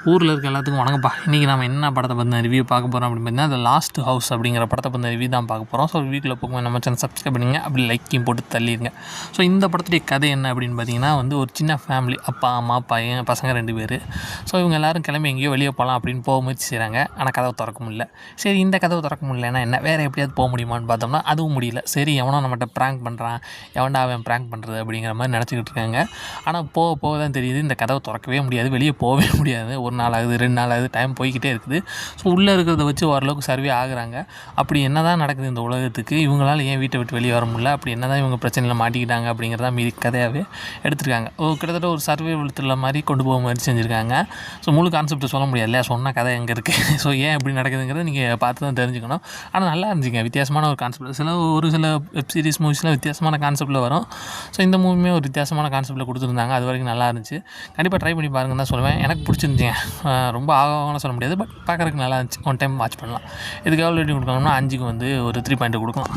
ஊரில் இருக்க எல்லாத்துக்கும் வணங்கப்பா. இன்றைக்கி நம்ம என்ன படத்தை பற்றின ரிவ்யூ பார்க்க போகிறோம் அப்படின்னு பார்த்தீங்கன்னா, த லாஸ்ட் ஹவுஸ் அப்படிங்கிற படத்தை பற்றின ரிவ்யூ தான் பார்க்க போகிறோம். ஸோ வீட்டில் போகும்போது நம்ம சேனல் சப்ஸ்கிரைப் பண்ணிங்க, அப்படி லைக்கையும் போட்டு தள்ளிடுங்க. ஸோ இந்த படத்துடைய கதை என்ன அப்படின்னு பார்த்தீங்கன்னா ஒரு சின்ன ஃபேமிலி, அப்பா அம்மா பையன் பசங்க 2 பேர். ஸோ இவங்க எல்லோரும் கிளம்பி எங்கேயோ வெளியே போகலாம் அப்படின்னு போக முயற்சி செய்கிறாங்க. ஆனால் கதவை திறக்க முடியல. சரி, இந்த கதவை திறக்க முடியலன்னா என்ன, வேறு எப்படியாவது போக முடியுமான்னு பார்த்தோம்னா அதுவும் முடியல. சரி, எவனோ நம்மகிட்ட ப்ராங்க் பண்ணுறான், எவன்டா அவன் ப்ராங்க் பண்ணுறது அப்படிங்கிற மாதிரி நினச்சிக்கிட்டு இருக்காங்க. ஆனால் போக போக தான் தெரியுது இந்த கதவை திறக்கவே முடியாது, வெளியே போகவே முடியாது. 1 நாள் ஆகுது, 2 நாள் ஆகுது, டைம் போய்கிட்டே இருக்குது. ஸோ உள்ளே இருக்கிறத வச்சு ஓரளவுக்கு சர்வே ஆகுறாங்க. அப்படி என்ன தான் நடக்குது இந்த உலகத்துக்கு, இவங்களால் ஏன் வீட்டை விட்டு வெளியே வர முடியல, அப்படி என்ன தான் இவங்க பிரச்சனையில் மாட்டிக்கிட்டாங்க அப்படிங்கிறதா மீதி கதையாகவே எடுத்திருக்காங்க. கிட்டத்தட்ட ஒரு சர்வே த்ரில்லர் மாதிரி கொண்டு போக முயற்சி செஞ்சுருக்காங்க. ஸோ முழு கான்செப்ட் சொல்ல முடியாது இல்லையா, சொன்ன கதை எங்கே இருக்குது, ஸோ ஏன் எப்படி நடக்குதுங்கிறத நீங்கள் பார்த்து தான் தெரிஞ்சுக்கணும். ஆனால் நல்லா இருந்துச்சுங்க, வித்தியாசமான ஒரு கான்செப்ட். ஒரு சில வெப் சீரிஸ் மூவிஸ்லாம் வித்தியாசமான கான்செப்ட்டில் வரும். ஸோ இந்த மூவியுமே ஒரு வித்தியாசமான கான்செப்ட்டில் கொடுத்துருந்தாங்க. அது வரைக்கும் நல்லா இருந்துச்சு. கண்டிப்பாக ட்ரை பண்ணி பாருங்கன்னு தான் சொல்லுவேன். எனக்கு பிடிச்சிருந்துச்சிங்க. ரொம்ப ஆகணும்னு சொல்ல முடியாது, பட் பார்க்குறதுக்கு நல்லா இருந்துச்சு. ஒன் டைம் வாட்ச் பண்ணலாம். இதுக்கு எவ்வளோ ரேட்டிங் கொடுக்கணும்னா 5க்கு ஒரு 3.2 கொடுக்கலாம்.